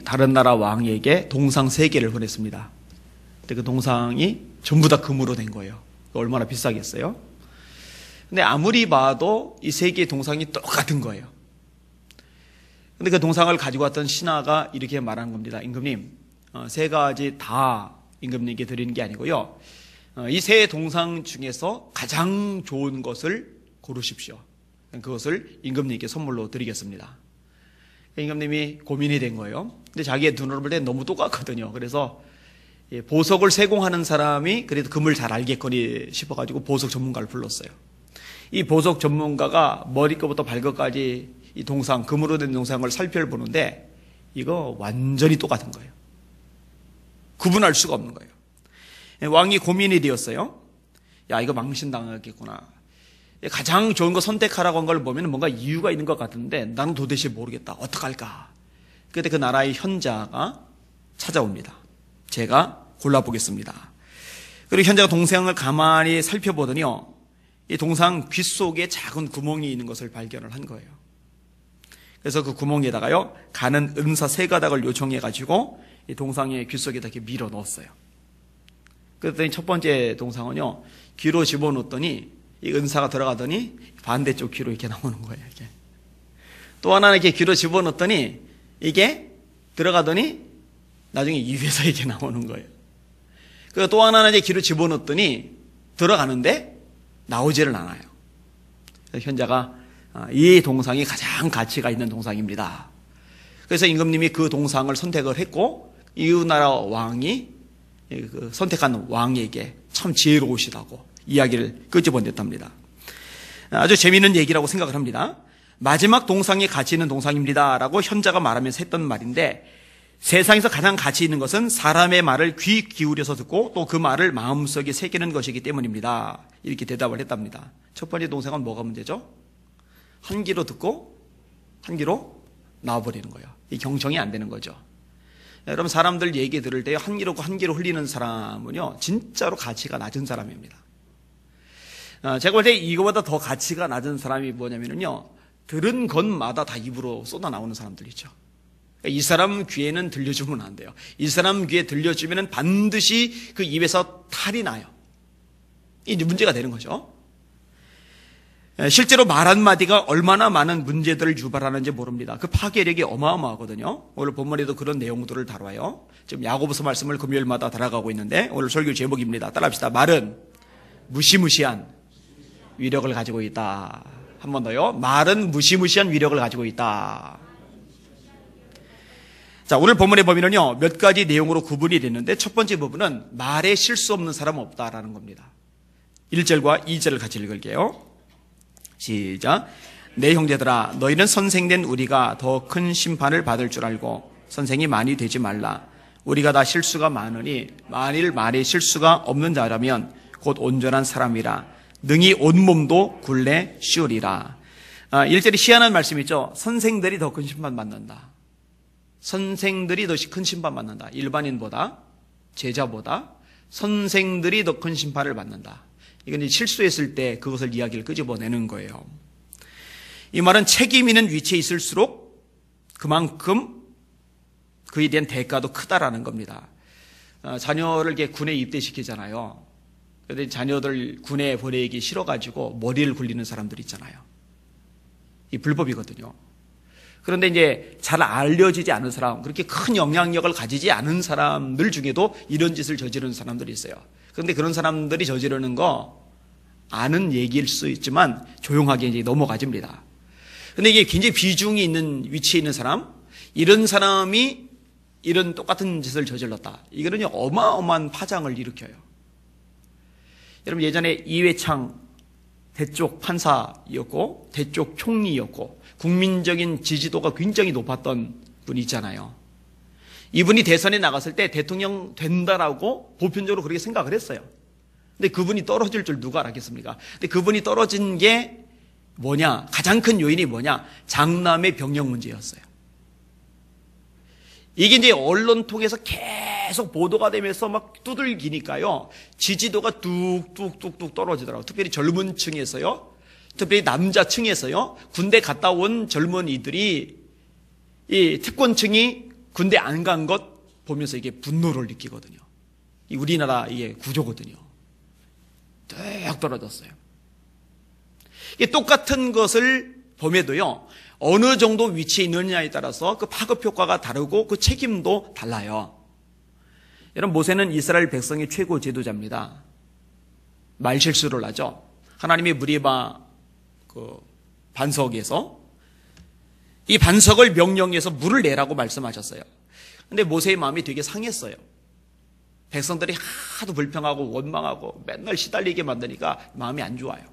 다른 나라 왕에게 동상 3개를 보냈습니다. 근데 그 동상이 전부 다 금으로 된 거예요. 얼마나 비싸겠어요? 근데 아무리 봐도 이 3개의 동상이 똑같은 거예요. 근데 그 동상을 가지고 왔던 신하가 이렇게 말하는 겁니다. 임금님, 3가지 다 임금님께 드리는 게 아니고요. 이 3 동상 중에서 가장 좋은 것을 고르십시오. 그것을 임금님께 선물로 드리겠습니다. 임금님이 고민이 된 거예요. 근데 자기의 눈으로 볼 때 너무 똑같거든요. 그래서 보석을 세공하는 사람이 그래도 금을 잘 알겠거니 싶어가지고 보석 전문가를 불렀어요. 이 보석 전문가가 머리끝부터 발끝까지 이 동상, 금으로 된 동상을 살펴보는데 이거 완전히 똑같은 거예요. 구분할 수가 없는 거예요. 왕이 고민이 되었어요. 야, 이거 망신당하겠구나. 가장 좋은 거 선택하라고 한 걸 보면 뭔가 이유가 있는 것 같은데 나는 도대체 모르겠다. 어떡할까? 그때 그 나라의 현자가 찾아옵니다. 제가 골라보겠습니다. 그리고 현자가 동상을 가만히 살펴보더니요, 이 동상 귀 속에 작은 구멍이 있는 것을 발견을 한 거예요. 그래서 그 구멍에다가요, 가는 은사 3가닥을 요청해가지고 이 동상의 귀 속에다 이렇게 밀어 넣었어요. 그랬더니 첫 번째 동상은요, 귀로 집어넣었더니 이 은사가 들어가더니 반대쪽 귀로 이렇게 나오는 거예요. 이렇게. 또 하나는 이렇게 귀로 집어넣었더니 이게 들어가더니 나중에 입에서 이렇게 나오는 거예요. 그리고 또 하나는 이제 귀로 집어넣었더니 들어가는데 나오지를 않아요. 그래서 현자가 이 동상이 가장 가치가 있는 동상입니다. 그래서 임금님이 그 동상을 선택을 했고 이웃나라 왕이 선택한 왕에게 참 지혜로우시다고 이야기를 끄집어냈답니다. 아주 재미있는 얘기라고 생각을 합니다. 마지막 동상이 가치 있는 동상입니다 라고 현자가 말하면서 했던 말인데, 세상에서 가장 가치 있는 것은 사람의 말을 귀 기울여서 듣고 또 그 말을 마음속에 새기는 것이기 때문입니다. 이렇게 대답을 했답니다. 첫 번째 동상은 뭐가 문제죠? 한 귀로 듣고 한 귀로 나와버리는 거예요. 이 경청이 안 되는 거죠. 여러분, 사람들 얘기 들을 때 한 귀로 한 귀로 흘리는 사람은요, 진짜로 가치가 낮은 사람입니다. 제가 볼 때 이거보다 더 가치가 낮은 사람이 뭐냐면요, 들은 것마다 다 입으로 쏟아 나오는 사람들 있죠. 이 사람 귀에는 들려주면 안 돼요. 이 사람 귀에 들려주면 반드시 그 입에서 탈이 나요. 이게 문제가 되는 거죠. 실제로 말 한마디가 얼마나 많은 문제들을 유발하는지 모릅니다. 그 파괴력이 어마어마하거든요. 오늘 본문에도 그런 내용들을 다뤄요. 지금 야고보서 말씀을 금요일마다 달아가고 있는데 오늘 설교 제목입니다. 따라합시다. 말은 무시무시한 위력을 가지고 있다. 한 번 더요. 말은 무시무시한 위력을 가지고 있다. 자, 오늘 본문에 보면은요, 몇 가지 내용으로 구분이 됐는데 첫 번째 부분은 말에 실수 없는 사람은 없다라는 겁니다. 1절과 2절을 같이 읽을게요. 시작. 내 형제들아, 너희는 선생된 우리가 더 큰 심판을 받을 줄 알고 선생이 많이 되지 말라. 우리가 다 실수가 많으니 만일 말에 실수가 없는 자라면 곧 온전한 사람이라. 능히 온몸도 굴레 씌우리라. 1절에 희한한 말씀이 있죠. 선생들이 더 큰 심판 받는다. 선생들이 더 큰 심판 받는다. 일반인보다, 제자보다 선생들이 더 큰 심판을 받는다. 이건 실수했을 때 그것을 이야기를 끄집어내는 거예요. 이 말은 책임 있는 위치에 있을수록 그만큼 그에 대한 대가도 크다라는 겁니다. 자녀를 이렇게 군에 입대시키잖아요. 그런데 자녀들 군에 보내기 싫어가지고 머리를 굴리는 사람들 있잖아요. 이 불법이거든요. 그런데 이제 잘 알려지지 않은 사람, 그렇게 큰 영향력을 가지지 않은 사람들 중에도 이런 짓을 저지르는 사람들이 있어요. 그런데 그런 사람들이 저지르는 거 아는 얘기일 수 있지만 조용하게 이제 넘어가집니다. 근데 이게 굉장히 비중이 있는 위치에 있는 사람, 이런 사람이 이런 똑같은 짓을 저질렀다. 이거는요, 어마어마한 파장을 일으켜요. 여러분, 예전에 이회창 대쪽 판사였고 대쪽 총리였고 국민적인 지지도가 굉장히 높았던 분이 있잖아요. 이분이 대선에 나갔을 때 대통령 된다라고 보편적으로 그렇게 생각을 했어요. 근데 그분이 떨어질 줄 누가 알았겠습니까? 근데 그분이 떨어진 게 뭐냐? 가장 큰 요인이 뭐냐? 장남의 병역 문제였어요. 이게 이제 언론 통해서 계속 보도가 되면서 막 두들기니까요, 지지도가 뚝뚝뚝뚝 떨어지더라고요. 특별히 젊은 층에서요, 특별히 남자층에서요, 군대 갔다 온 젊은이들이 이 특권층이 군대 안 간 것 보면서 이게 분노를 느끼거든요. 이 우리나라 이게 구조거든요. 뚝 떨어졌어요. 이게 똑같은 것을 봄에도요, 어느 정도 위치에 있느냐에 따라서 그 파급 효과가 다르고 그 책임도 달라요. 여러분, 모세는 이스라엘 백성의 최고 지도자입니다. 말실수를 하죠. 하나님이 무리바 그 반석에서 이 반석을 명령해서 물을 내라고 말씀하셨어요. 근데 모세의 마음이 되게 상했어요. 백성들이 하도 불평하고 원망하고 맨날 시달리게 만드니까 마음이 안 좋아요.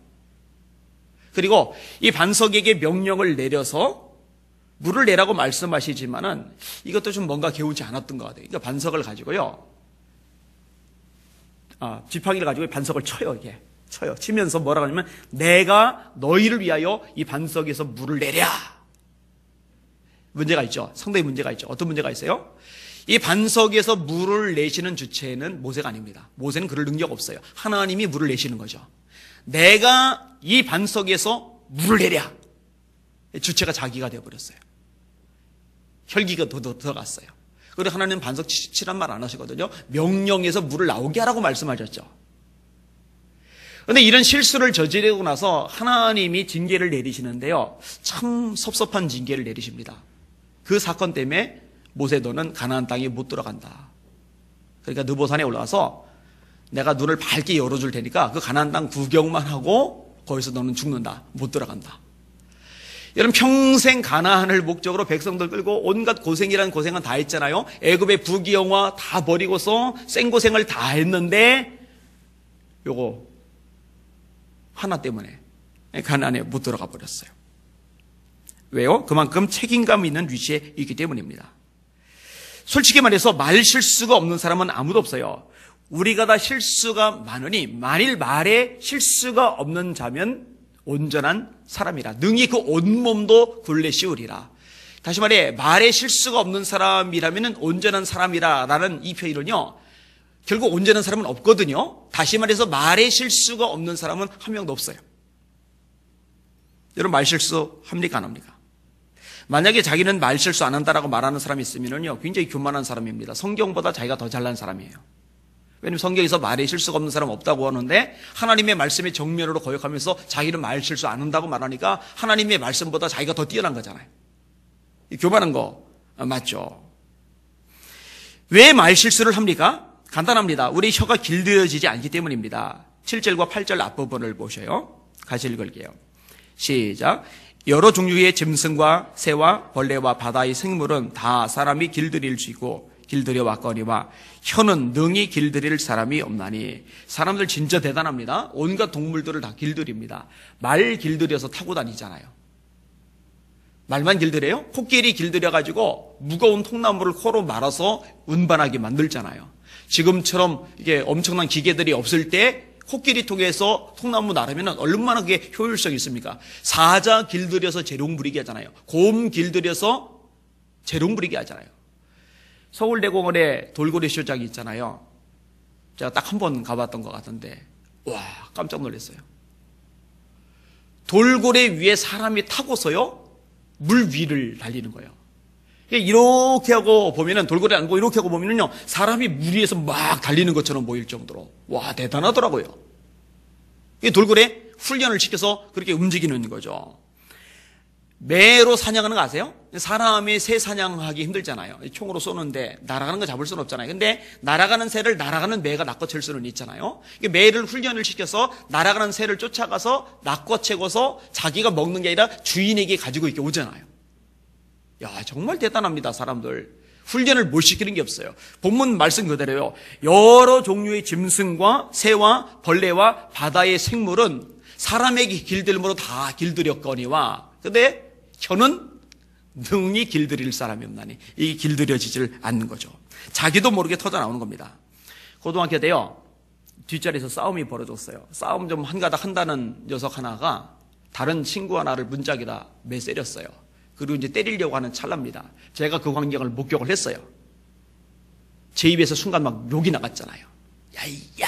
그리고 이 반석에게 명령을 내려서 물을 내라고 말씀하시지만은 이것도 좀 뭔가 개운치 않았던 것 같아요. 그러니까 반석을 가지고요, 지팡이를 가지고 반석을 쳐요. 이게 쳐요. 치면서 뭐라고 하냐면, 내가 너희를 위하여 이 반석에서 물을 내랴. 문제가 있죠. 상당히 문제가 있죠. 어떤 문제가 있어요? 이 반석에서 물을 내시는 주체는 모세가 아닙니다. 모세는 그럴 능력 없어요. 하나님이 물을 내시는 거죠. 내가 이 반석에서 물을 내랴. 주체가 자기가 되어버렸어요. 혈기가 더 들어갔어요. 그리고 하나님은 반석 치란 말 안 하시거든요. 명령해서 물을 나오게 하라고 말씀하셨죠. 그런데 이런 실수를 저지르고 나서 하나님이 징계를 내리시는데요, 참 섭섭한 징계를 내리십니다. 그 사건 때문에 모세, 너는 가나안 땅에 못 들어간다. 그러니까 느보산에 올라가서 내가 눈을 밝게 열어줄 테니까 그 가나안 땅 구경만 하고 거기서 너는 죽는다. 못 들어간다. 여러분, 평생 가나안을 목적으로 백성들 끌고 온갖 고생이라는 고생은 다 했잖아요. 애굽의 부귀영화 다 버리고서 생고생을 다 했는데 요거 하나 때문에 가나안에 못 들어가 버렸어요. 왜요? 그만큼 책임감 있는 위치에 있기 때문입니다. 솔직히 말해서 말 실수가 없는 사람은 아무도 없어요. 우리가 다 실수가 많으니 만일 말에 실수가 없는 자면 온전한 사람이라. 능히 그 온몸도 굴레 씌우리라. 다시 말해, 말에 실수가 없는 사람이라면 온전한 사람이라라는 이 표현은요, 결국 온전한 사람은 없거든요. 다시 말해서 말에 실수가 없는 사람은 한 명도 없어요. 여러분, 말 실수 합니까, 안 합니까? 만약에 자기는 말 실수 안 한다라고 말하는 사람이 있으면요, 굉장히 교만한 사람입니다. 성경보다 자기가 더 잘난 사람이에요. 왜냐하면 성경에서 말에 실수가 없는 사람 없다고 하는데 하나님의 말씀의 정면으로 거역하면서 자기는 말 실수 안 한다고 말하니까 하나님의 말씀보다 자기가 더 뛰어난 거잖아요. 교만한 거 맞죠? 왜 말 실수를 합니까? 간단합니다. 우리 혀가 길들여지지 않기 때문입니다. 7절과 8절 앞부분을 보셔요. 같이 읽을게요. 시작. 여러 종류의 짐승과 새와 벌레와 바다의 생물은 다 사람이 길들일 수 있고 길들여 왔거니와 혀는 능히 길들일 사람이 없나니. 사람들 진짜 대단합니다. 온갖 동물들을 다 길들입니다. 말 길들여서 타고 다니잖아요. 말만 길들여요? 코끼리 길들여가지고 무거운 통나무를 코로 말아서 운반하게 만들잖아요. 지금처럼 이게 엄청난 기계들이 없을 때 코끼리 통해서 통나무 나르면 얼마나 그게 효율성이 있습니까? 사자 길들여서 재롱 부리게 하잖아요. 곰 길들여서 재롱 부리게 하잖아요. 서울대공원에 돌고래 쇼장이 있잖아요. 제가 딱 한 번 가봤던 것 같은데, 와, 깜짝 놀랐어요. 돌고래 위에 사람이 타고서요, 물 위를 달리는 거예요. 이렇게 하고 보면은, 돌고래 안 보고 이렇게 하고 보면은요, 사람이 물 위에서 막 달리는 것처럼 보일 정도로, 와, 대단하더라고요. 돌고래 훈련을 시켜서 그렇게 움직이는 거죠. 매로 사냥하는 거 아세요? 사람이 새 사냥하기 힘들잖아요. 총으로 쏘는데 날아가는 거 잡을 수는 없잖아요. 근데 날아가는 새를 날아가는 매가 낚아챌 수는 있잖아요. 매를 훈련을 시켜서 날아가는 새를 쫓아가서 낚아채고서 자기가 먹는 게 아니라 주인에게 가지고 이렇게 오잖아요. 야, 정말 대단합니다, 사람들. 훈련을 못 시키는 게 없어요. 본문 말씀 그대로요. 여러 종류의 짐승과 새와 벌레와 바다의 생물은 사람에게 길들므로 다 길들였거니와. 근데 혀는 능히 길들일 사람이 없나니. 이게 길들여지질 않는 거죠. 자기도 모르게 터져 나오는 겁니다. 고등학교 때요, 뒷자리에서 싸움이 벌어졌어요. 싸움 좀 한가닥 한다는 녀석 하나가 다른 친구 하나를 문짝에다 매세렸어요. 그리고 이제 때리려고 하는 찰나입니다. 제가 그 광경을 목격을 했어요. 제 입에서 순간 막 욕이 나갔잖아요. 야이야.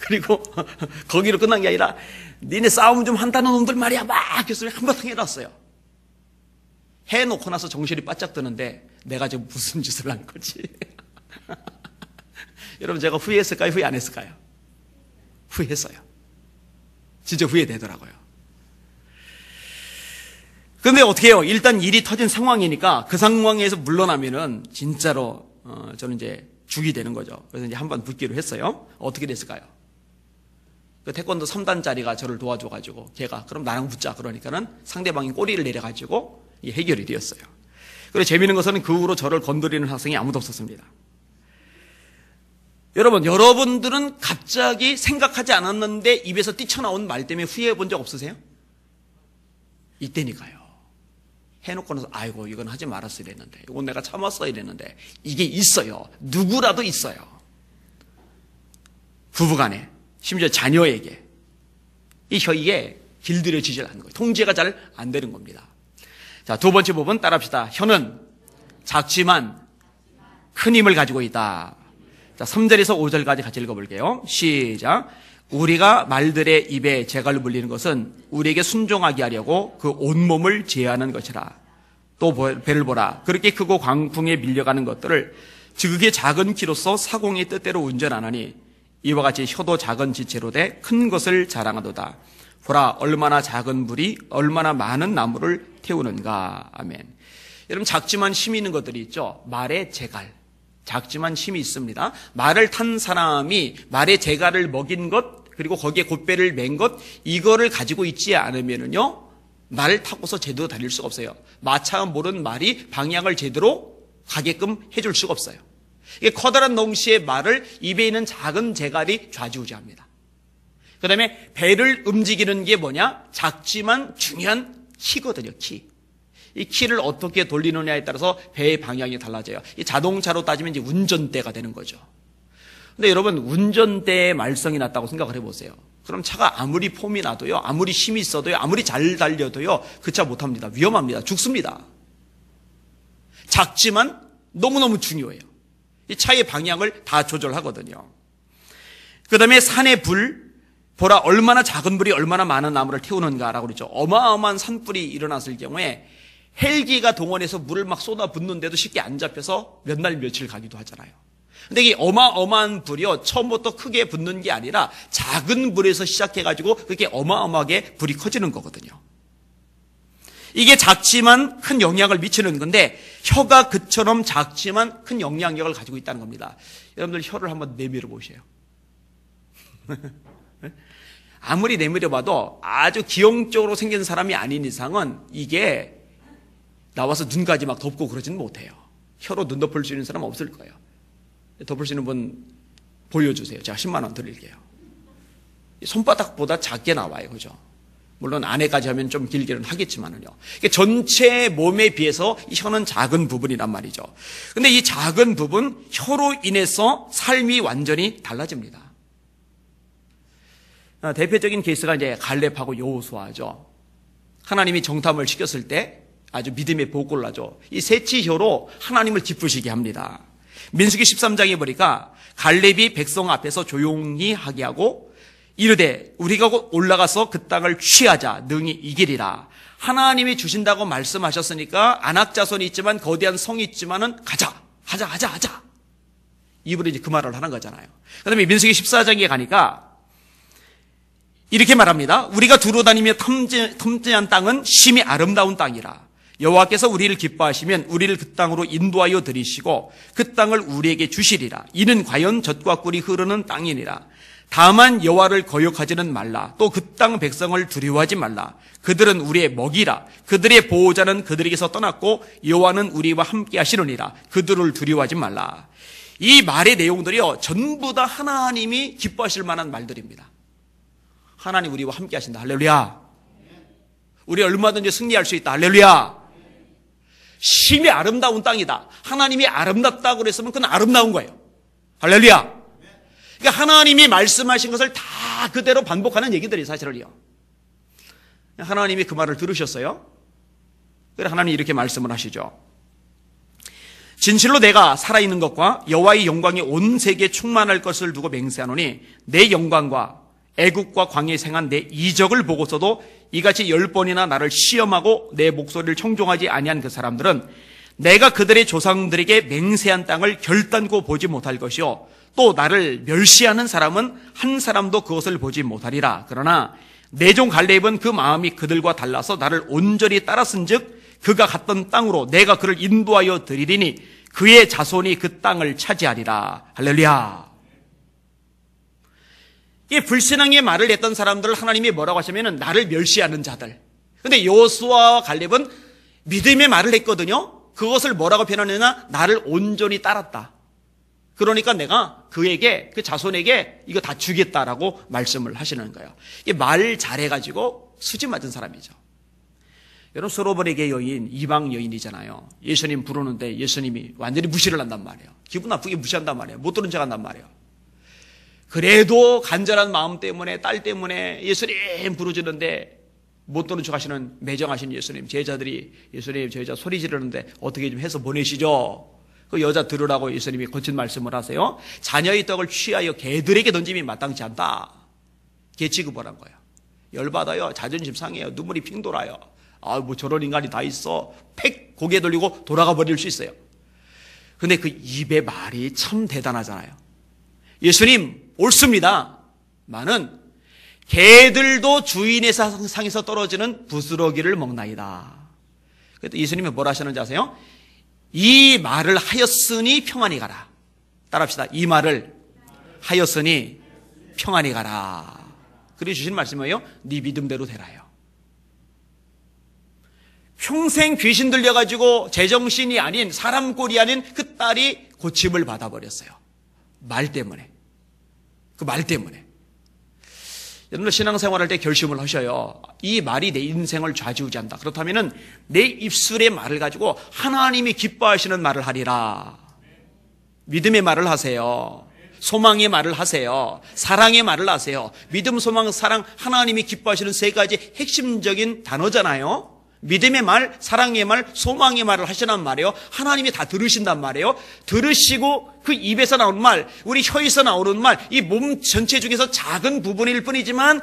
그리고 거기로 끝난 게 아니라 니네 싸움 좀 한다는 놈들 말이야 막 했으면 한바탕 해놨어요. 해놓고 나서 정신이 바짝 드는데 내가 지금 무슨 짓을 한 거지? 여러분, 제가 후회했을까요? 후회 안 했을까요? 후회했어요. 진짜 후회되더라고요. 그런데 어떻게 해요? 일단 일이 터진 상황이니까 그 상황에서 물러나면은 진짜로 저는 이제 죽이 되는 거죠. 그래서 이제 한번 붙기로 했어요. 어떻게 됐을까요? 그 태권도 3단짜리가 저를 도와줘가지고 걔가 그럼 나랑 붙자 그러니까는 상대방이 꼬리를 내려가지고 해결이 되었어요. 그리고 재미있는 것은 그 후로 저를 건드리는 학생이 아무도 없었습니다. 여러분들은 갑자기 생각하지 않았는데 입에서 뛰쳐나온 말 때문에 후회해 본 적 없으세요? 이때니까요. 해놓고 나서 아이고 이건 하지 말았어야 됐는데, 이건 내가 참았어야 됐는데, 이게 있어요. 누구라도 있어요. 부부간에, 심지어 자녀에게 이게 길들여지질 않는 거예요. 통제가 잘 안 되는 겁니다. 자, 두 번째 부분 따라합시다. 혀는 작지만 큰 힘을 가지고 있다. 자, 3절에서 5절까지 같이 읽어볼게요. 시작. 우리가 말들의 입에 재갈을 물리는 것은 우리에게 순종하게 하려고 그 온몸을 제어하는 것이라. 또 배를 보라. 그렇게 크고 광풍에 밀려가는 것들을 지극히 작은 키로서 사공의 뜻대로 운전하나니 이와 같이 혀도 작은 지체로 돼 큰 것을 자랑하도다. 보라, 얼마나 작은 불이 얼마나 많은 나무를 태우는가. 아멘. 여러분, 작지만 힘이 있는 것들이 있죠. 말의 재갈. 작지만 힘이 있습니다. 말을 탄 사람이 말의 재갈을 먹인 것, 그리고 거기에 곶배를 맨 것, 이거를 가지고 있지 않으면은요, 말을 타고서 제대로 달릴 수가 없어요. 마차가 모른 말이 방향을 제대로 가게끔 해줄 수가 없어요. 이게 커다란 농시의 말을 입에 있는 작은 재갈이 좌지우지합니다. 그 다음에 배를 움직이는 게 뭐냐? 작지만 중요한 키거든요, 키. 이 키를 어떻게 돌리느냐에 따라서 배의 방향이 달라져요. 이 자동차로 따지면 이제 운전대가 되는 거죠. 근데 여러분, 운전대에 말썽이 났다고 생각을 해보세요. 그럼 차가 아무리 폼이 나도요, 아무리 힘이 있어도요, 아무리 잘 달려도요, 그 차 못합니다. 위험합니다. 죽습니다. 작지만 너무너무 중요해요. 이 차의 방향을 다 조절하거든요. 그 다음에 산의 불, 보라, 얼마나 작은 불이 얼마나 많은 나무를 태우는가라고 그러죠. 어마어마한 산불이 일어났을 경우에 헬기가 동원해서 물을 막 쏟아붓는데도 쉽게 안 잡혀서 몇 날 며칠 가기도 하잖아요. 근데 이 어마어마한 불이요, 처음부터 크게 붙는 게 아니라 작은 불에서 시작해가지고 그렇게 어마어마하게 불이 커지는 거거든요. 이게 작지만 큰 영향을 미치는 건데, 혀가 그처럼 작지만 큰 영향력을 가지고 있다는 겁니다. 여러분들 혀를 한번 내밀어 보세요. 아무리 내밀어 봐도 아주 기형적으로 생긴 사람이 아닌 이상은 이게 나와서 눈까지 막 덮고 그러지는 못해요. 혀로 눈 덮을 수 있는 사람은 없을 거예요. 덮을 수 있는 분 보여주세요. 제가 10만 원 드릴게요. 손바닥보다 작게 나와요. 그죠? 물론 안에까지 하면 좀 길게는 하겠지만은요. 전체 몸에 비해서 이 혀는 작은 부분이란 말이죠. 근데 이 작은 부분, 혀로 인해서 삶이 완전히 달라집니다. 대표적인 케이스가 이제 갈렙하고 여호수아죠. 하나님이 정탐을 시켰을 때 아주 믿음의 보고를 하죠. 이 새치혀로 하나님을 기쁘시게 합니다. 민수기 13장에 보니까 갈렙이 백성 앞에서 조용히 하게 하고 이르되 우리가 곧 올라가서 그 땅을 취하자 능히 이기리라. 하나님이 주신다고 말씀하셨으니까 안악자손이 있지만 거대한 성이 있지만은 가자. 하자. 이분이 이제 그 말을 하는 거잖아요. 그 다음에 민수기 14장에 가니까 이렇게 말합니다. 우리가 두루 다니며 탐지한 땅은 심히 아름다운 땅이라. 여호와께서 우리를 기뻐하시면 우리를 그 땅으로 인도하여 들이시고 그 땅을 우리에게 주시리라. 이는 과연 젖과 꿀이 흐르는 땅이니라. 다만 여호와를 거역하지는 말라. 또 그 땅 백성을 두려워하지 말라. 그들은 우리의 먹이라. 그들의 보호자는 그들에게서 떠났고 여호와는 우리와 함께 하시느니라. 그들을 두려워하지 말라. 이 말의 내용들이요, 전부 다 하나님이 기뻐하실 만한 말들입니다. 하나님 우리와 함께 하신다. 할렐루야. 우리 얼마든지 승리할 수 있다. 할렐루야. 심히 아름다운 땅이다. 하나님이 아름답다고 그랬으면 그건 아름다운 거예요. 할렐루야. 그러니까 하나님이 말씀하신 것을 다 그대로 반복하는 얘기들이 사실은요. 하나님이 그 말을 들으셨어요. 그래서 하나님이 이렇게 말씀을 하시죠. 진실로 내가 살아있는 것과 여호와의 영광이 온 세계에 충만할 것을 두고 맹세하노니 내 영광과 애국과 광야에 생한 내 이적을 보고서도 이같이 10번이나 나를 시험하고 내 목소리를 청종하지 아니한 그 사람들은 내가 그들의 조상들에게 맹세한 땅을 결단코 보지 못할 것이요 또 나를 멸시하는 사람은 한 사람도 그것을 보지 못하리라. 그러나 내 종 갈렙은 그 마음이 그들과 달라서 나를 온전히 따랐은즉 그가 갔던 땅으로 내가 그를 인도하여 드리리니 그의 자손이 그 땅을 차지하리라. 할렐루야. 이 불신앙의 말을 했던 사람들을 하나님이 뭐라고 하시면은 나를 멸시하는 자들. 근데 여호수아와 갈렙은 믿음의 말을 했거든요. 그것을 뭐라고 표현하느냐? 나를 온전히 따랐다. 그러니까 내가 그에게, 그 자손에게 이거 다 주겠다라고 말씀을 하시는 거예요. 이게 말 잘해가지고 수지 맞은 사람이죠. 여러분, 소로바리게 여인, 이방 여인이잖아요. 예수님 부르는데 예수님이 완전히 무시를 한단 말이에요. 기분 나쁘게 무시한단 말이에요. 못 들은 척 한단 말이에요. 그래도 간절한 마음 때문에, 딸 때문에 예수님 부르짖는데 못 듣는 척 하시는 매정하신 예수님, 제자들이 예수님, 저 여자 소리 지르는데 어떻게 좀 해서 보내시죠? 그 여자 들으라고 예수님이 거친 말씀을 하세요. 자녀의 떡을 취하여 개들에게 던짐이 마땅치 않다. 개 취급을 한 거예요. 열받아요. 자존심 상해요. 눈물이 핑 돌아요. 아, 뭐 저런 인간이 다 있어. 팩 고개 돌리고 돌아가 버릴 수 있어요. 근데 그 입의 말이 참 대단하잖아요. 예수님, 옳습니다. 많은 개들도 주인의 상에서 떨어지는 부스러기를 먹나이다. 그래도 예수님이 뭐라 하시는지 아세요? 이 말을 하였으니 평안히 가라. 따라합시다. 이 말을 하였으니 평안히 가라. 그래 주신 말씀이에요. 네 믿음대로 되라요. 평생 귀신 들려가지고 제정신이 아닌 사람 꼴이 아닌 그 딸이 고침을 받아버렸어요. 말 때문에. 그 말 때문에. 여러분들 신앙생활할 때 결심을 하셔요. 이 말이 내 인생을 좌지우지한다. 그렇다면 내 입술의 말을 가지고 하나님이 기뻐하시는 말을 하리라. 믿음의 말을 하세요. 소망의 말을 하세요. 사랑의 말을 하세요. 믿음, 소망, 사랑, 하나님이 기뻐하시는 세 가지 핵심적인 단어잖아요. 믿음의 말, 사랑의 말, 소망의 말을 하시란 말이에요. 하나님이 다 들으신단 말이에요. 들으시고 그 입에서 나오는 말, 우리 혀에서 나오는 말, 이 몸 전체 중에서 작은 부분일 뿐이지만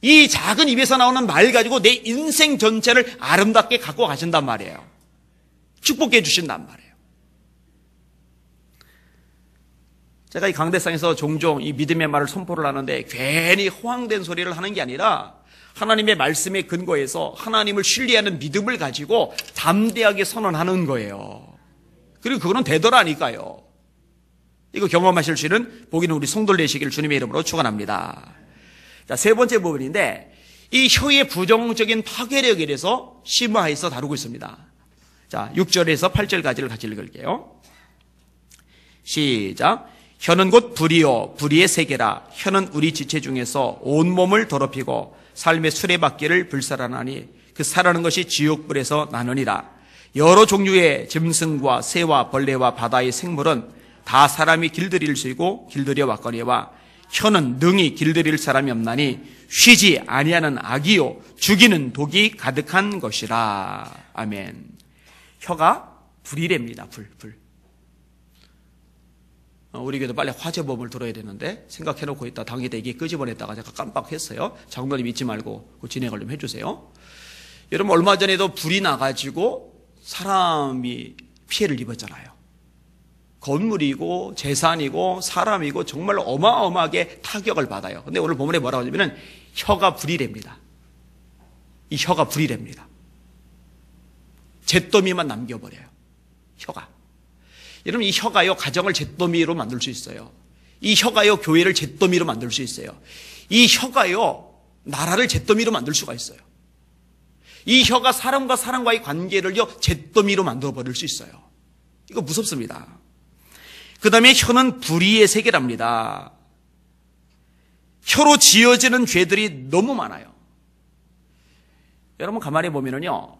이 작은 입에서 나오는 말 가지고 내 인생 전체를 아름답게 갖고 가신단 말이에요. 축복해 주신단 말이에요. 제가 이 강대상에서 종종 이 믿음의 말을 선포를 하는데 괜히 허황된 소리를 하는 게 아니라 하나님의 말씀에 근거해서 하나님을 신뢰하는 믿음을 가지고 담대하게 선언하는 거예요. 그리고 그거는 되더라니까요. 이거 경험하실 수 있는 복이는 우리 성도들 되시기를 주님의 이름으로 축원합니다. 자, 세 번째 부분인데 이 혀의 부정적인 파괴력에 대해서 심화해서 다루고 있습니다. 자, 6절에서 8절까지를 같이 읽을게요. 시작. 혀는 곧 불이요 불의의 세계라. 혀는 우리 지체 중에서 온몸을 더럽히고 삶의 수레바퀴를 불살하나니 그 살아는 것이 지옥불에서 나느니라. 여러 종류의 짐승과 새와 벌레와 바다의 생물은 다 사람이 길들일 수 있고 길들여 왔거니와 혀는 능히 길들일 사람이 없나니 쉬지 아니하는 악이요 죽이는 독이 가득한 것이라. 아멘. 혀가 불이랍니다. 불. 우리 교회도 빨리 화재범을 들어야 되는데 생각해놓고 있다 당일에 이게 끄집어냈다가 제가 깜빡했어요. 장로님 잊지 말고 그 진행을 좀 해주세요. 여러분 얼마 전에도 불이 나가지고 사람이 피해를 입었잖아요. 건물이고 재산이고 사람이고 정말 어마어마하게 타격을 받아요. 근데 오늘 본문에 뭐라고 하냐면 혀가 불이랍니다. 이 혀가 불이랍니다. 잿더미만 남겨버려요. 혀가. 여러분 이 혀가요 가정을 잿더미로 만들 수 있어요. 이 혀가요 교회를 잿더미로 만들 수 있어요. 이 혀가요 나라를 잿더미로 만들 수가 있어요. 이 혀가 사람과 사람과의 관계를요 잿더미로 만들어 버릴 수 있어요. 이거 무섭습니다. 그 다음에 혀는 불의의 세계랍니다. 혀로 지어지는 죄들이 너무 많아요. 여러분 가만히 보면은요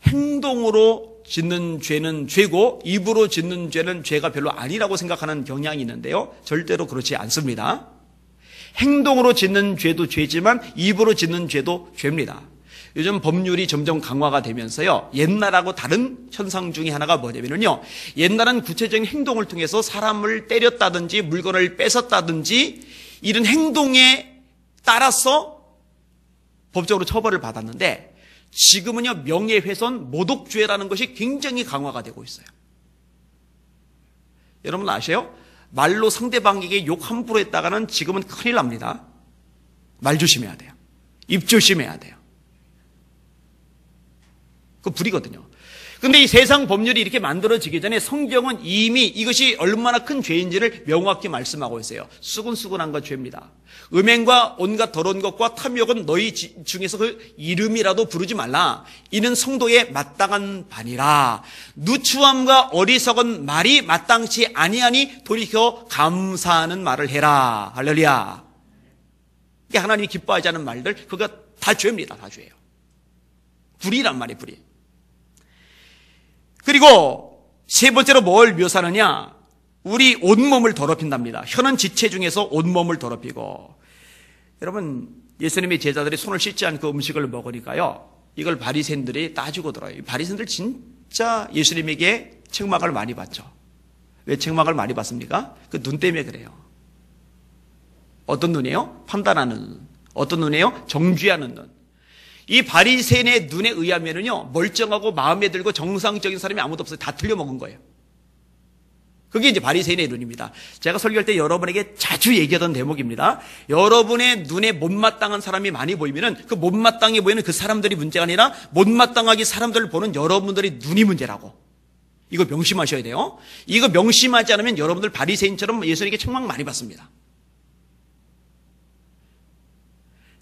행동으로 짓는 죄는 죄고 입으로 짓는 죄는 죄가 별로 아니라고 생각하는 경향이 있는데요. 절대로 그렇지 않습니다. 행동으로 짓는 죄도 죄지만 입으로 짓는 죄도 죄입니다. 요즘 법률이 점점 강화가 되면서요. 옛날하고 다른 현상 중에 하나가 뭐냐면요. 옛날은 구체적인 행동을 통해서 사람을 때렸다든지 물건을 뺏었다든지 이런 행동에 따라서 법적으로 처벌을 받았는데 지금은요, 명예훼손, 모독죄라는 것이 굉장히 강화가 되고 있어요. 여러분 아세요? 말로 상대방에게 욕 함부로 했다가는 지금은 큰일 납니다. 말 조심해야 돼요. 입 조심해야 돼요. 그거 불이거든요. 근데 이 세상 법률이 이렇게 만들어지기 전에 성경은 이미 이것이 얼마나 큰 죄인지를 명확히 말씀하고 있어요. 수근수근한 것 죄입니다. 음행과 온갖 더러운 것과 탐욕은 너희 중에서 그 이름이라도 부르지 말라. 이는 성도의 마땅한 반이라. 누추함과 어리석은 말이 마땅치 아니하니 돌이켜 감사하는 말을 해라. 할렐루야. 이게 하나님이 기뻐하지 않은 말들, 그거 다 죄입니다. 다 죄예요. 불이란 말이에요. 불이. 그리고 세 번째로 뭘 묘사하느냐? 우리 온몸을 더럽힌답니다. 혀는 지체 중에서 온몸을 더럽히고. 여러분, 예수님의 제자들이 손을 씻지 않고 음식을 먹으니까요, 이걸 바리새인들이 따지고 들어요. 바리새인들 진짜 예수님에게 책망을 많이 받죠. 왜 책망을 많이 받습니까? 그 눈 때문에 그래요. 어떤 눈이에요? 판단하는 눈. 어떤 눈이에요? 정죄하는 눈. 이 바리새인의 눈에 의하면은요, 멀쩡하고 마음에 들고 정상적인 사람이 아무도 없어요. 다 틀려먹은 거예요. 그게 이제 바리새인의 눈입니다. 제가 설교할 때 여러분에게 자주 얘기하던 대목입니다. 여러분의 눈에 못마땅한 사람이 많이 보이면은 그 못마땅해 보이는 그 사람들이 문제가 아니라 못마땅하게 사람들을 보는 여러분들의 눈이 문제라고. 이거 명심하셔야 돼요. 이거 명심하지 않으면 여러분들 바리새인처럼 예수님에게 책망 많이 받습니다.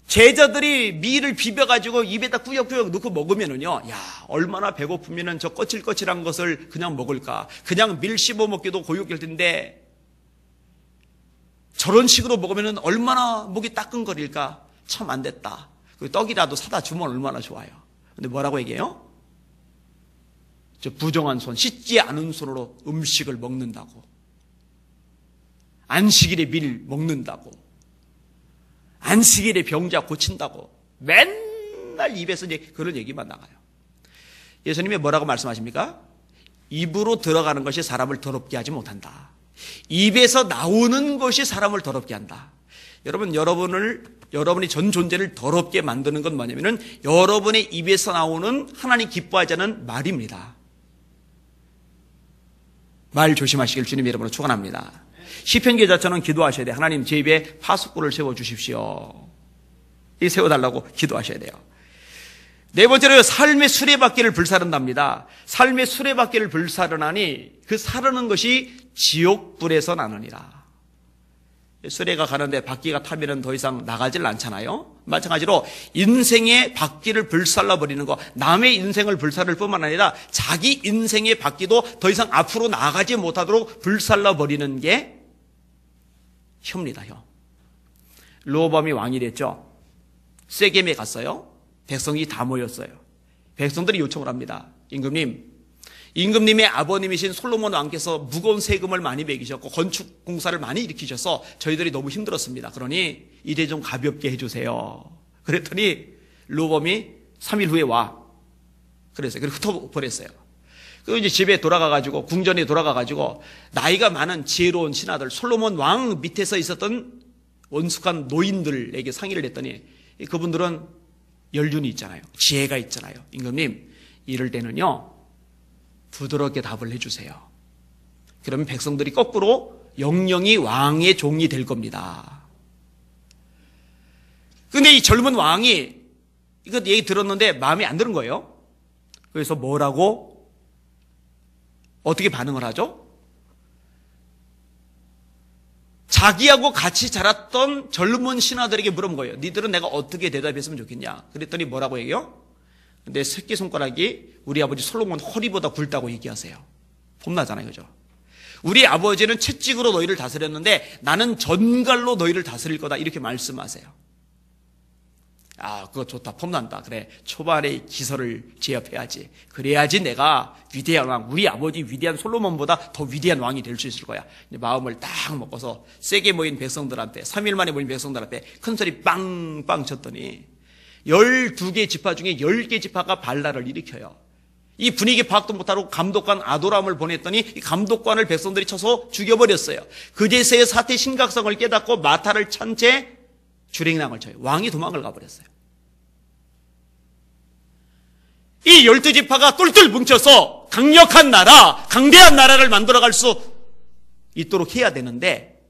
제자들이 밀을 비벼가지고 입에다 꾸역꾸역 넣고 먹으면은요, 야, 얼마나 배고프면은 저 거칠거칠한 것을 그냥 먹을까? 그냥 밀 씹어 먹기도 고육일 텐데, 저런 식으로 먹으면은 얼마나 목이 따끔거릴까? 참 안 됐다. 그 떡이라도 사다 주면 얼마나 좋아요. 근데 뭐라고 얘기해요? 저 부정한 손, 씻지 않은 손으로 음식을 먹는다고. 안식일에 밀 먹는다고. 안식일에 병자 고친다고 맨날 입에서 이제 그런 얘기만 나가요. 예수님이 뭐라고 말씀하십니까? 입으로 들어가는 것이 사람을 더럽게 하지 못한다. 입에서 나오는 것이 사람을 더럽게 한다. 여러분이 전 존재를 더럽게 만드는 건 뭐냐면은 여러분의 입에서 나오는 하나님 기뻐하지 않는 말입니다. 말 조심하시길 주님 여러분을 축원합니다. 시편 기자처럼 기도하셔야 돼요. 하나님 제 입에 파수꾼을 세워주십시오. 이 세워달라고 기도하셔야 돼요. 네 번째로 삶의 수레바퀴를 불사른답니다. 삶의 수레바퀴를 불사르나니 그 사르는 것이 지옥불에서 나느니라. 수레가 가는데 바퀴가 타면은 더 이상 나가질 않잖아요. 마찬가지로 인생의 바퀴를 불살라 버리는 거, 남의 인생을 불살을 뿐만 아니라 자기 인생의 바퀴도 더 이상 앞으로 나가지 못하도록 불살라 버리는 게 혀입니다. 혀. 르호보암이 왕이 됐죠. 세겜에 갔어요. 백성이 다 모였어요. 백성들이 요청을 합니다. 임금님의 아버님이신 솔로몬 왕께서 무거운 세금을 많이 매기셨고 건축 공사를 많이 일으키셔서 저희들이 너무 힘들었습니다. 그러니 이제 좀 가볍게 해주세요. 그랬더니 르호보암이 3일 후에 와. 그랬어요. 그리고 흩어버렸어요. 그 이제 집에 돌아가가지고 궁전에 돌아가가지고 나이가 많은 지혜로운 신하들 솔로몬 왕 밑에서 있었던 원숙한 노인들에게 상의를 했더니 그분들은 연륜이 있잖아요. 지혜가 있잖아요. 임금님, 이럴 때는요 부드럽게 답을 해주세요. 그러면 백성들이 거꾸로 영영이 왕의 종이 될 겁니다. 근데 이 젊은 왕이 이거 얘기 들었는데 마음에 안 드는 거예요. 그래서 뭐라고 어떻게 반응을 하죠? 자기하고 같이 자랐던 젊은 신하들에게 물어본 거예요. 니들은 내가 어떻게 대답했으면 좋겠냐? 그랬더니 뭐라고 얘기해요? 내 새끼손가락이 우리 아버지 솔로몬 허리보다 굵다고 얘기하세요. 폼나잖아요. 그죠? 우리 아버지는 채찍으로 너희를 다스렸는데 나는 전갈로 너희를 다스릴 거다. 이렇게 말씀하세요. 아, 그거 좋다. 폼난다. 그래. 초반에 기설을 제압해야지. 그래야지 내가 위대한 왕, 우리 아버지 위대한 솔로몬보다 더 위대한 왕이 될 수 있을 거야. 마음을 딱 먹고서 세게 모인 백성들한테, 3일 만에 모인 백성들한테 큰 소리 빵빵 쳤더니 12개 지파 중에 10개 지파가 반란을 일으켜요. 이 분위기 파악도 못하고 감독관 아도람을 보냈더니 이 감독관을 백성들이 쳐서 죽여버렸어요. 그제서야 사태 심각성을 깨닫고 마타를 찬 채 주랭랑을 쳐요. 왕이 도망을 가버렸어요. 이 12지파가 똘똘 뭉쳐서 강력한 나라, 강대한 나라를 만들어갈 수 있도록 해야 되는데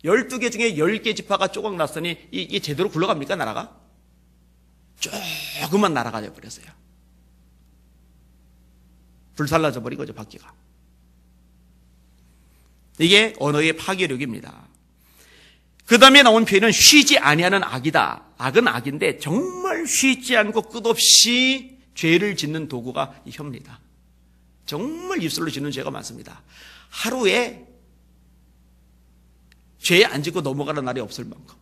12개 중에 10개 지파가 조각 났으니 이게 제대로 굴러갑니까, 나라가? 조그만 나라가 되어버렸어요. 불살라져 버린 거죠, 바퀴가. 이게 언어의 파괴력입니다. 그 다음에 나온 표현은 쉬지 아니하는 악이다. 악은 악인데 정말 쉬지 않고 끝없이 죄를 짓는 도구가 이 혀입니다. 정말 입술로 짓는 죄가 많습니다. 하루에 죄 안 짓고 넘어가는 날이 없을 만큼.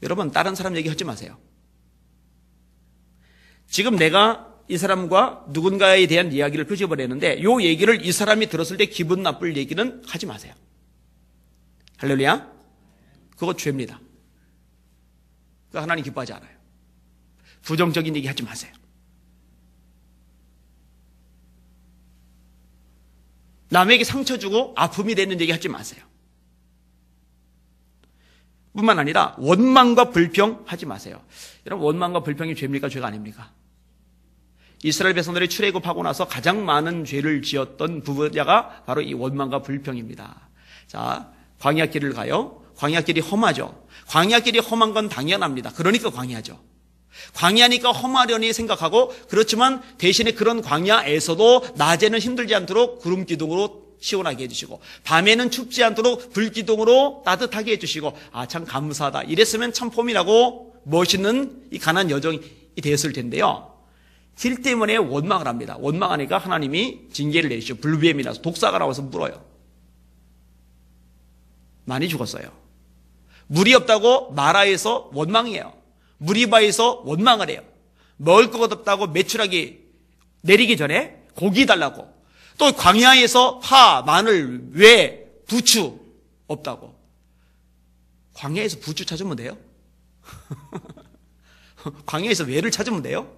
여러분, 다른 사람 얘기하지 마세요. 지금 내가 이 사람과 누군가에 대한 이야기를 끄집어내는데 이 얘기를 이 사람이 들었을 때 기분 나쁠 얘기는 하지 마세요. 할렐루야. 그거 죄입니다. 그거 하나님 기뻐하지 않아요. 부정적인 얘기 하지 마세요. 남에게 상처 주고 아픔이 되는 얘기 하지 마세요. 뿐만 아니라 원망과 불평 하지 마세요. 여러분, 원망과 불평이 죄입니까? 죄가 아닙니까? 이스라엘 백성들이 출애굽하고 나서 가장 많은 죄를 지었던 부자가 바로 이 원망과 불평입니다. 자, 광야길을 가요. 광야길이 험하죠. 광야길이 험한 건 당연합니다. 그러니까 광야죠. 광야니까 험하려니 생각하고, 그렇지만 대신에 그런 광야에서도 낮에는 힘들지 않도록 구름 기둥으로 시원하게 해주시고, 밤에는 춥지 않도록 불 기둥으로 따뜻하게 해주시고, 아, 참 감사하다. 이랬으면 참 폼이라고 멋있는 이 가난 여정이 되었을 텐데요. 길 때문에 원망을 합니다. 원망하니까 하나님이 징계를 내리시죠. 불뱀이 나서 독사가 나와서 물어요. 많이 죽었어요. 물이 없다고 마라에서 원망해요. 무리바에서 원망을 해요. 먹을 것 없다고 메추라기 내리기 전에 고기 달라고. 또 광야에서 파, 마늘, 왜, 부추 없다고. 광야에서 부추 찾으면 돼요? 광야에서 왜를 찾으면 돼요?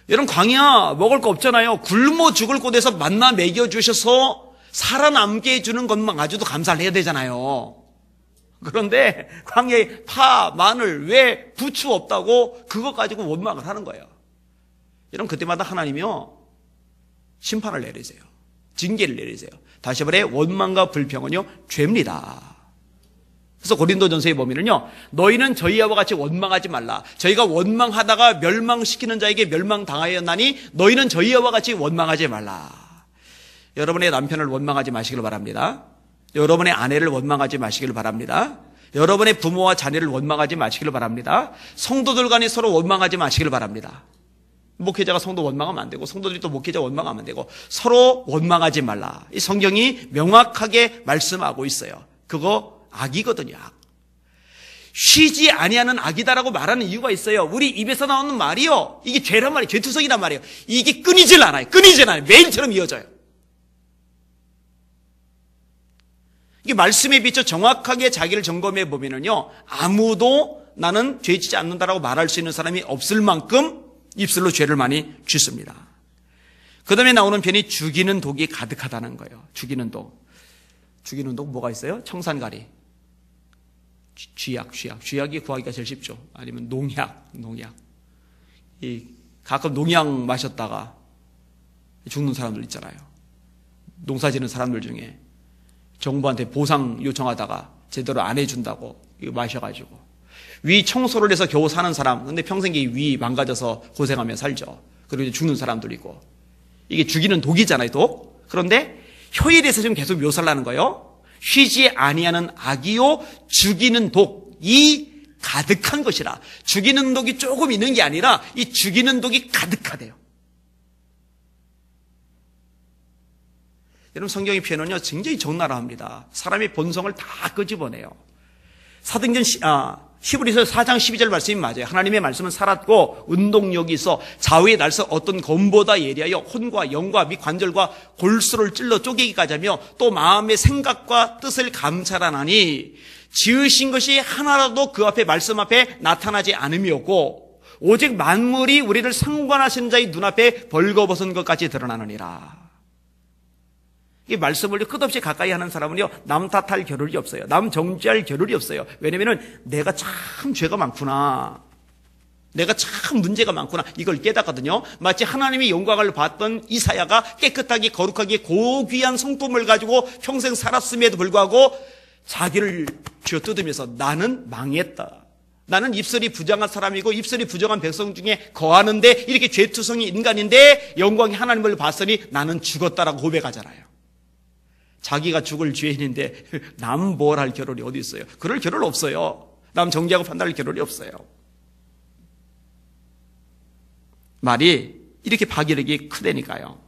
여러분, 광야 먹을 거 없잖아요. 굶어 죽을 곳에서 만나 먹여주셔서 살아남게 해주는 것만 가지고도 감사를 해야 되잖아요. 그런데 광야에 파, 마늘, 왜, 부추 없다고 그거 가지고 원망을 하는 거예요. 여러분, 그때마다 하나님이요 심판을 내리세요. 징계를 내리세요. 다시 말해 원망과 불평은요 죄입니다. 그래서 고린도전서에 보면은요, 너희는 저희와 같이 원망하지 말라. 저희가 원망하다가 멸망시키는 자에게 멸망당하였나니 너희는 저희와 같이 원망하지 말라. 여러분의 남편을 원망하지 마시길 바랍니다. 여러분의 아내를 원망하지 마시길 바랍니다. 여러분의 부모와 자녀를 원망하지 마시길 바랍니다. 성도들 간에 서로 원망하지 마시길 바랍니다. 목회자가 성도 원망하면 안 되고, 성도들이 또 목회자 원망하면 안 되고, 서로 원망하지 말라. 이 성경이 명확하게 말씀하고 있어요. 그거 악이거든요. 악. 쉬지 아니하는 악이다라고 말하는 이유가 있어요. 우리 입에서 나오는 말이요, 이게 죄란 말이에요. 죄투성이란 말이에요. 이게 끊이질 않아요. 끊이질 않아요. 매일처럼 이어져요. 이게 말씀에 비춰 정확하게 자기를 점검해 보면은요, 아무도 나는 죄지지 않는다라고 말할 수 있는 사람이 없을 만큼 입술로 죄를 많이 짓습니다. 그 다음에 나오는 편이 죽이는 독이 가득하다는 거예요. 죽이는 독. 죽이는 독 뭐가 있어요? 청산가리. 쥐약이 구하기가 제일 쉽죠. 아니면 농약. 가끔 농약 마셨다가 죽는 사람들 있잖아요. 농사 지는 사람들 중에 정부한테 보상 요청하다가 제대로 안 해준다고 이거 마셔가지고 위 청소를 해서 겨우 사는 사람, 근데 평생 위 망가져서 고생하며 살죠. 그리고 이제 죽는 사람들 있고. 이게 죽이는 독이잖아요, 독. 그런데 혀에 대해서 지금 계속 묘사를 하는 거예요. 쉬지 아니하는 악이요 죽이는 독이 가득한 것이라. 죽이는 독이 조금 있는 게 아니라 이 죽이는 독이 가득하대요. 여러분, 성경의 표현은요 굉장히 적나라합니다. 사람의 본성을 다 끄집어내요. 사도행전 히브리서 4장 12절 말씀이 맞아요. 하나님의 말씀은 살았고 운동력이 있어 좌우의 날서 어떤 검보다 예리하여 혼과 영과 및 관절과 골수를 찔러 쪼개기까지 하며 또 마음의 생각과 뜻을 감찰하나니 지으신 것이 하나라도 그 앞에 말씀 앞에 나타나지 않음이었고 오직 만물이 우리를 상관하시는 자의 눈앞에 벌거벗은 것 같이 드러나느니라. 이 말씀을 끝없이 가까이 하는 사람은요, 남 탓할 겨를이 없어요. 남 정죄할 겨를이 없어요. 왜냐면은 내가 참 죄가 많구나. 내가 참 문제가 많구나. 이걸 깨닫거든요. 마치 하나님의 영광을 봤던 이사야가 깨끗하게 거룩하게 고귀한 성품을 가지고 평생 살았음에도 불구하고 자기를 쥐어뜯으면서 나는 망했다. 나는 입술이 부정한 사람이고 입술이 부정한 백성 중에 거하는데 이렇게 죄투성이 인간인데 영광의 하나님을 봤으니 나는 죽었다라고 고백하잖아요. 자기가 죽을 죄인인데 남 뭘 할 겨를이 어디 있어요? 그럴 겨를 없어요. 남 정죄하고 판단할 겨를이 없어요. 말이 이렇게 파괴력이 크다니까요.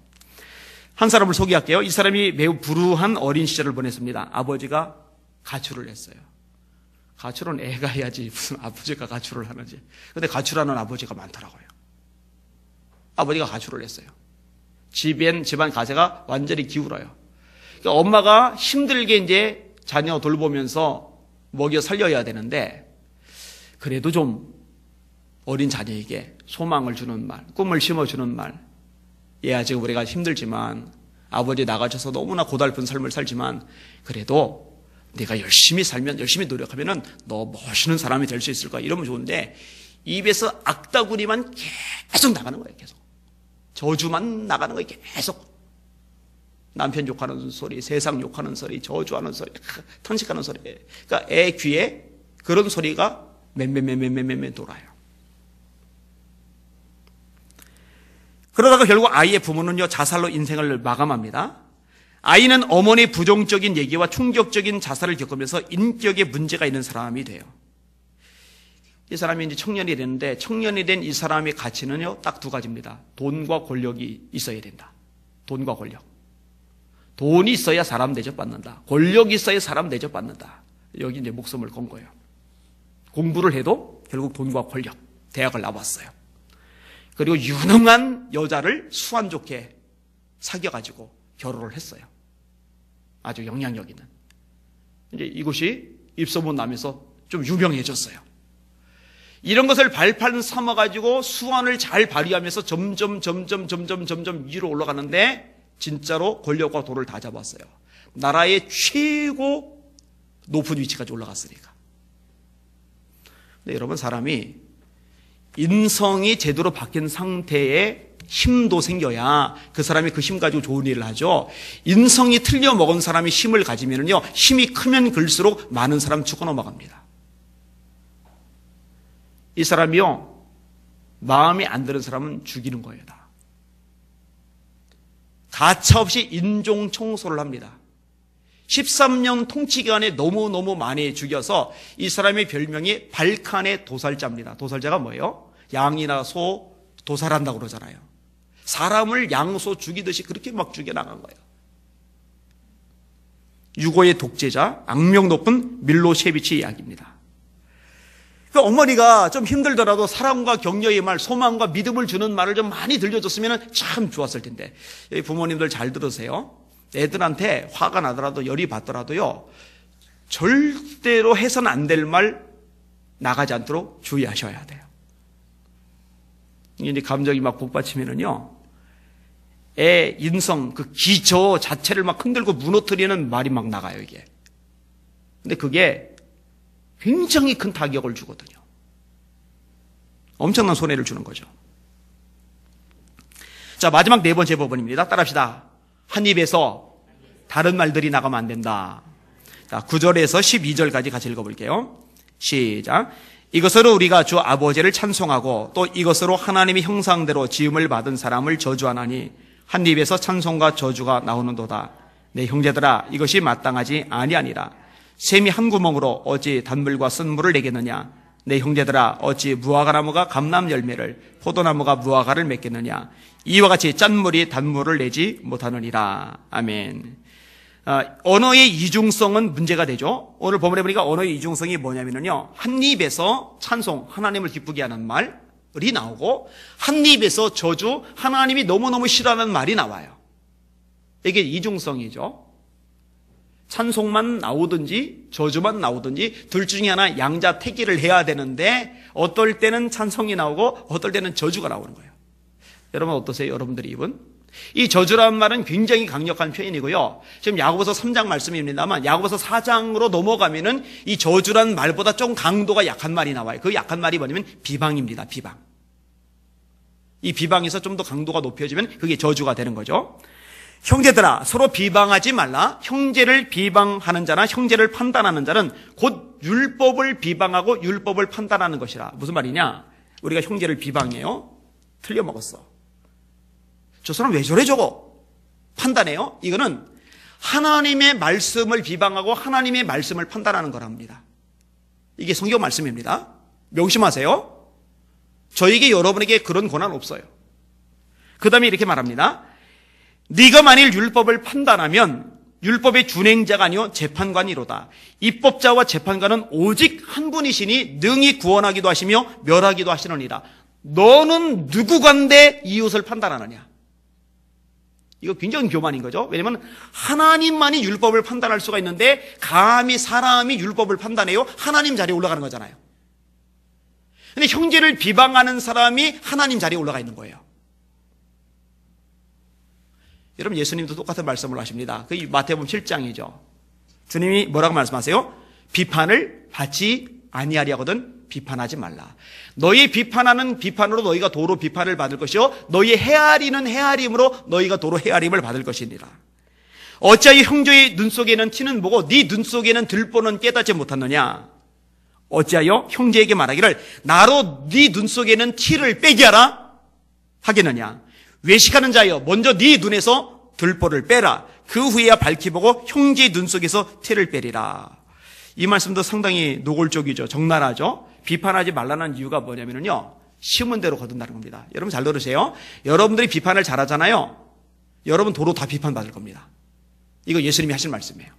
한 사람을 소개할게요. 이 사람이 매우 불우한 어린 시절을 보냈습니다. 아버지가 가출을 했어요. 가출은 애가 해야지 무슨 아버지가 가출을 하는지. 근데 가출하는 아버지가 많더라고요. 아버지가 가출을 했어요. 집안 가세가 완전히 기울어요. 그러니까 엄마가 힘들게 이제 자녀 돌보면서 먹여 살려야 되는데 그래도 좀 어린 자녀에게 소망을 주는 말, 꿈을 심어주는 말. 얘야 지금 우리가 힘들지만 아버지 나가셔서 너무나 고달픈 삶을 살지만 그래도 네가 열심히 살면 열심히 노력하면은 너 멋있는 사람이 될 수 있을 거야. 이러면 좋은데 입에서 악다구리만 계속 나가는 거예요. 계속 저주만 나가는 거예요. 계속 남편 욕하는 소리, 세상 욕하는 소리, 저주하는 소리, 탄식하는 소리. 그러니까 애 귀에 그런 소리가 맴 돌아요. 그러다가 결국 아이의 부모는요 자살로 인생을 마감합니다. 아이는 어머니의 부정적인 얘기와 충격적인 자살을 겪으면서 인격에 문제가 있는 사람이 돼요. 이 사람이 이제 청년이 되는데 청년이 된 이 사람의 가치는요 딱 두 가지입니다. 돈과 권력이 있어야 된다. 돈과 권력. 돈이 있어야 사람 대접받는다. 권력이 있어야 사람 대접받는다. 여기 이제 목숨을 건 거예요. 공부를 해도 결국 돈과 권력. 대학을 나왔어요. 그리고 유능한 여자를 수완 좋게 사귀어가지고 결혼을 했어요. 아주 영향력 있는. 이제 이곳이 입소문 나면서 좀 유명해졌어요. 이런 것을 발판 삼아가지고 수완을 잘 발휘하면서 점점 위로 올라가는데 진짜로 권력과 돈을 다 잡았어요. 나라의 최고 높은 위치까지 올라갔으니까. 근데 여러분 사람이 인성이 제대로 바뀐 상태에 힘도 생겨야 그 사람이 그 힘 가지고 좋은 일을 하죠. 인성이 틀려 먹은 사람이 힘을 가지면요 힘이 크면 클수록 많은 사람 죽어 넘어갑니다. 이 사람이요 마음에 안 드는 사람은 죽이는 거예요. 다. 가차없이 인종 청소를 합니다. 13년 통치 기간에 너무너무 많이 죽여서 이 사람의 별명이 발칸의 도살자입니다. 도살자가 뭐예요? 양이나 소 도살한다고 그러잖아요. 사람을 양소 죽이듯이 그렇게 막 죽여나간 거예요. 유고의 독재자, 악명 높은 밀로셰비치 이야기입니다. 그 어머니가 좀 힘들더라도 사랑과 격려의 말, 소망과 믿음을 주는 말을 좀 많이 들려줬으면 참 좋았을 텐데. 여기 부모님들 잘 들으세요. 애들한테 화가 나더라도 열이 받더라도요 절대로 해서는 안 될 말 나가지 않도록 주의하셔야 돼요. 이제 감정이 막 복받치면은요 애 인성 그 기저 자체를 막 흔들고 무너뜨리는 말이 막 나가요. 이게 근데 그게 굉장히 큰 타격을 주거든요. 엄청난 손해를 주는 거죠. 자, 마지막 네 번째 법원입니다. 따라합시다. 한 입에서 다른 말들이 나가면 안 된다. 자, 9절에서 12절까지 같이 읽어볼게요. 시작. 이것으로 우리가 주 아버지를 찬송하고 또 이것으로 하나님의 형상대로 지음을 받은 사람을 저주하나니 한 입에서 찬송과 저주가 나오는도다. 내 형제들아 이것이 마땅하지 아니하니라. 샘이 한 구멍으로 어찌 단물과 쓴물을 내겠느냐. 내 형제들아 어찌 무화과나무가 감람 열매를 포도나무가 무화과를 맺겠느냐. 이와 같이 짠물이 단물을 내지 못하느니라. 아멘. 언어의 이중성은 문제가 되죠. 오늘 본문에 보니까 언어의 이중성이 뭐냐면요 한 입에서 찬송 하나님을 기쁘게 하는 말이 나오고 한 입에서 저주 하나님이 너무너무 싫어하는 말이 나와요. 이게 이중성이죠. 찬송만 나오든지 저주만 나오든지 둘 중에 하나 양자택일을 해야 되는데 어떨 때는 찬송이 나오고 어떨 때는 저주가 나오는 거예요. 여러분 어떠세요? 여러분들의 입은 이 저주라는 말은 굉장히 강력한 표현이고요. 지금 야고보서 3장 말씀입니다만 야고보서 4장으로 넘어가면은 이 저주라는 말보다 좀 강도가 약한 말이 나와요. 그 약한 말이 뭐냐면 비방입니다. 비방. 이 비방에서 좀 더 강도가 높여지면 그게 저주가 되는 거죠. 형제들아 서로 비방하지 말라. 형제를 비방하는 자나 형제를 판단하는 자는 곧 율법을 비방하고 율법을 판단하는 것이라. 무슨 말이냐? 우리가 형제를 비방해요. 틀려먹었어. 저 사람 왜 저래 저거? 판단해요. 이거는 하나님의 말씀을 비방하고 하나님의 말씀을 판단하는 거랍니다. 이게 성경 말씀입니다. 명심하세요. 저에게 여러분에게 그런 권한 없어요. 그 다음에 이렇게 말합니다. 네가 만일 율법을 판단하면 율법의 준행자가 아니요 재판관이로다. 입법자와 재판관은 오직 한 분이시니 능히 구원하기도 하시며 멸하기도 하시느니라. 너는 누구간데 이웃을 판단하느냐? 이거 굉장히 교만인 거죠. 왜냐하면 하나님만이 율법을 판단할 수가 있는데 감히 사람이 율법을 판단해요? 하나님 자리에 올라가는 거잖아요. 근데 형제를 비방하는 사람이 하나님 자리에 올라가 있는 거예요. 여러분 예수님도 똑같은 말씀을 하십니다. 그 마태복음 7장이죠. 주님이 뭐라고 말씀하세요? 비판을 받지 아니하리하거든 비판하지 말라. 너희 비판하는 비판으로 너희가 도로 비판을 받을 것이요 너희 헤아리는 헤아림으로 너희가 도로 헤아림을 받을 것이니라. 어찌하여 형제의 눈 속에는 티는 보고 네 눈 속에는 들보는 깨닫지 못하느냐? 어찌하여 형제에게 말하기를 나로 네 눈 속에는 티를 빼게 하라 하겠느냐? 외식하는 자여 먼저 네 눈에서 들보를 빼라. 그 후에야 밝히 보고 형제의 눈 속에서 티를 빼리라. 이 말씀도 상당히 노골적이죠. 적나라하죠. 비판하지 말라는 이유가 뭐냐면요, 심은 대로 거둔다는 겁니다. 여러분 잘 들으세요. 여러분들이 비판을 잘하잖아요. 여러분 도로 다 비판받을 겁니다. 이거 예수님이 하신 말씀이에요.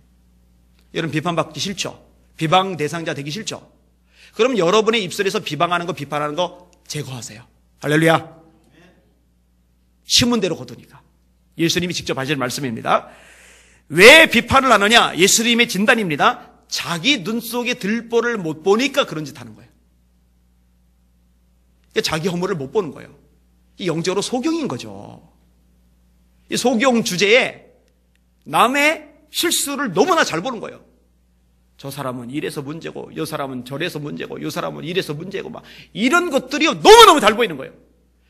여러분 비판받기 싫죠? 비방 대상자 되기 싫죠? 그럼 여러분의 입술에서 비방하는 거 비판하는 거 제거하세요. 할렐루야. 심은 대로 거두니까. 예수님이 직접 하신 말씀입니다. 왜 비판을 하느냐? 예수님의 진단입니다. 자기 눈 속에 들보를 못 보니까 그런 짓 하는 거예요. 자기 허물을 못 보는 거예요. 이 영적으로 소경인 거죠. 이 소경 주제에 남의 실수를 너무나 잘 보는 거예요. 저 사람은 이래서 문제고, 이 사람은 저래서 문제고, 이 사람은 이래서 문제고, 막 이런 것들이 너무너무 잘 보이는 거예요.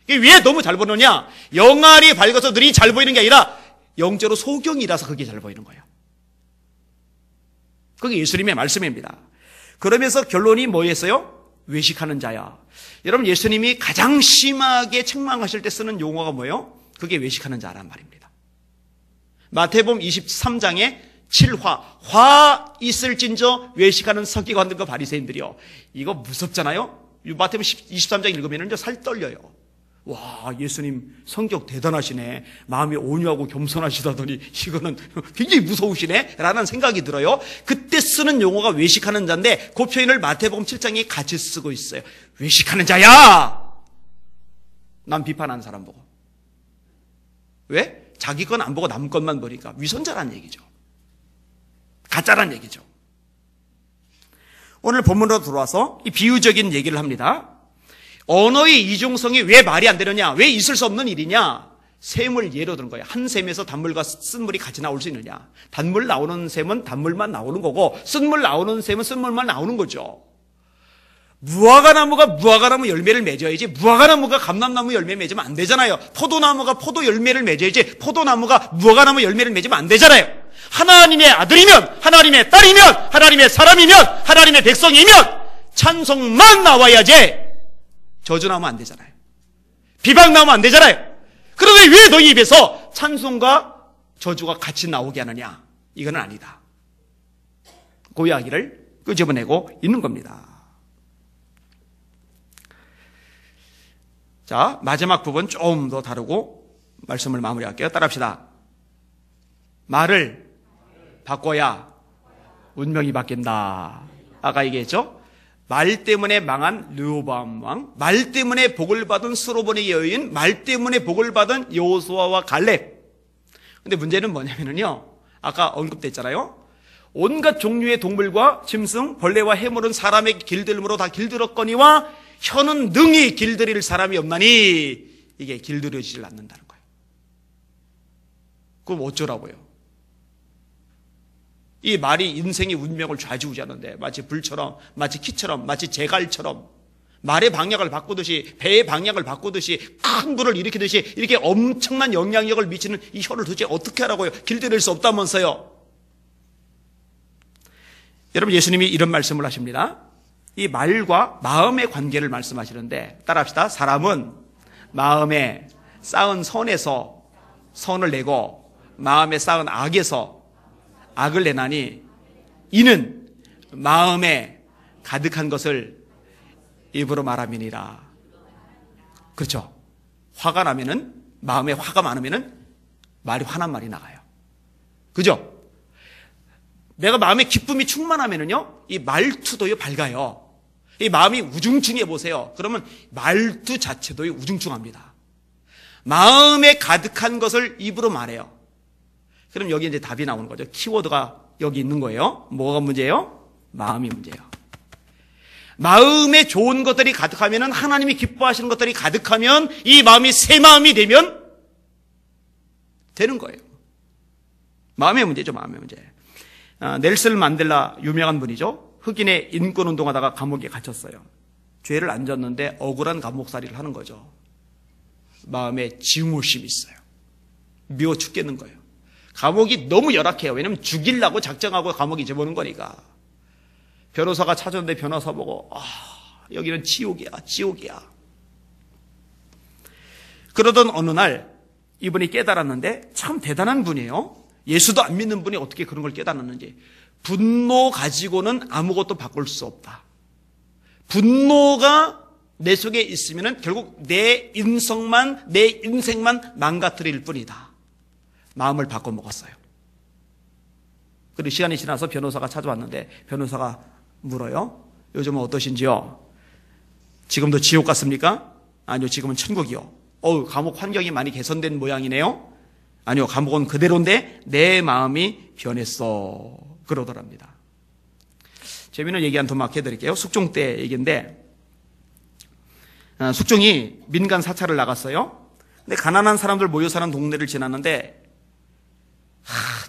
이게 왜 너무 잘 보느냐? 영알이 밝아서 눈이 잘 보이는 게 아니라 영적으로 소경이라서 그게 잘 보이는 거예요. 그게 예수님의 말씀입니다. 그러면서 결론이 뭐였어요? 외식하는 자야. 여러분 예수님이 가장 심하게 책망하실 때 쓰는 용어가 뭐예요? 그게 외식하는 자란 말입니다. 마태복음 23장에 7화 화 있을진저 외식하는 서기관들과 바리새인들이요. 이거 무섭잖아요. 마태복음 23장 읽으면 살 떨려요. 와, 예수님 성격 대단하시네. 마음이 온유하고 겸손하시다더니 이거는 굉장히 무서우시네 라는 생각이 들어요. 그때 쓰는 용어가 외식하는 자인데 그 표현을 마태복음 7장에 같이 쓰고 있어요. 외식하는 자야. 남 비판하는 사람 보고. 왜? 자기 건 안 보고 남 것만 보니까 위선자란 얘기죠. 가짜란 얘기죠. 오늘 본문으로 들어와서 이 비유적인 얘기를 합니다. 언어의 이중성이 왜 말이 안 되느냐? 왜 있을 수 없는 일이냐? 샘을 예로 드는 거예요. 한 샘에서 단물과 쓴물이 같이 나올 수 있느냐? 단물 나오는 샘은 단물만 나오는 거고 쓴물 나오는 샘은 쓴물만 나오는 거죠. 무화과나무가 무화과나무 열매를 맺어야지 무화과나무가 감람나무 열매 맺으면 안 되잖아요. 포도나무가 포도 열매를 맺어야지 포도나무가 무화과나무 열매를 맺으면 안 되잖아요. 하나님의 아들이면 하나님의 딸이면 하나님의 사람이면 하나님의 백성이면 찬송만 나와야지 저주 나오면 안 되잖아요. 비방 나오면 안 되잖아요. 그런데 왜 너희 입에서 찬송과 저주가 같이 나오게 하느냐? 이건 아니다. 그 이야기를 끄집어내고 있는 겁니다. 자, 마지막 부분 좀 더 다루고 말씀을 마무리할게요. 따라합시다. 말을 바꿔야 운명이 바뀐다. 아까 얘기했죠? 말 때문에 망한 르호보암 왕, 말 때문에 복을 받은 스로본의 여인, 말 때문에 복을 받은 여호수아와 갈렙. 근데 문제는 뭐냐면요, 아까 언급됐잖아요. 온갖 종류의 동물과 짐승, 벌레와 해물은 사람의 길들므로 다 길들었거니와 혀는 능히 길들일 사람이 없나니 이게 길들여지질 않는다는 거예요. 그럼 어쩌라고요? 이 말이 인생의 운명을 좌지우지하는데 마치 불처럼, 마치 키처럼, 마치 제갈처럼 말의 방향을 바꾸듯이, 배의 방향을 바꾸듯이, 큰 불을 일으키듯이 이렇게 엄청난 영향력을 미치는 이 혀를 도대체 어떻게 하라고요? 길들일 수 없다면서요. 여러분, 예수님이 이런 말씀을 하십니다. 이 말과 마음의 관계를 말씀하시는데 따라합시다. 사람은 마음에 쌓은 선에서 선을 내고 마음에 쌓은 악에서 악을 내나니 이는 마음에 가득한 것을 입으로 말함이니라. 그렇죠. 화가 나면은, 마음에 화가 많으면은 말이 화난 말이 나가요. 그죠? 내가 마음에 기쁨이 충만하면은요, 이 말투도요 밝아요. 이 마음이 우중충해 보세요. 그러면 말투 자체도 우중충합니다. 마음에 가득한 것을 입으로 말해요. 그럼 여기 이제 답이 나오는 거죠. 키워드가 여기 있는 거예요. 뭐가 문제예요? 마음이 문제예요. 마음에 좋은 것들이 가득하면, 하나님이 기뻐하시는 것들이 가득하면 이 마음이 새 마음이 되면 되는 거예요. 마음의 문제죠. 마음의 문제. 넬슨 만델라 유명한 분이죠. 흑인의 인권운동하다가 감옥에 갇혔어요. 죄를 안 졌는데 억울한 감옥살이를 하는 거죠. 마음에 증오심이 있어요. 미워 죽겠는 거예요. 감옥이 너무 열악해요. 왜냐하면 죽이려고 작정하고 감옥에 집어넣은 거니까. 변호사가 찾았는데 변호사 보고 여기는 지옥이야, 지옥이야. 그러던 어느 날 이분이 깨달았는데 참 대단한 분이에요. 예수도 안 믿는 분이 어떻게 그런 걸 깨달았는지. 분노 가지고는 아무것도 바꿀 수 없다. 분노가 내 속에 있으면 결국 내 인성만, 내 인생만 망가뜨릴 뿐이다. 마음을 바꿔 먹었어요. 그리고 시간이 지나서 변호사가 찾아왔는데 변호사가 물어요. 요즘은 어떠신지요? 지금도 지옥 같습니까? 아니요, 지금은 천국이요. 감옥 환경이 많이 개선된 모양이네요. 아니요, 감옥은 그대로인데 내 마음이 변했어. 그러더랍니다. 재미있는 얘기 한 토막 해드릴게요. 숙종 때 얘기인데, 숙종이 민간 사찰을 나갔어요. 근데 가난한 사람들 모여 사는 동네를 지났는데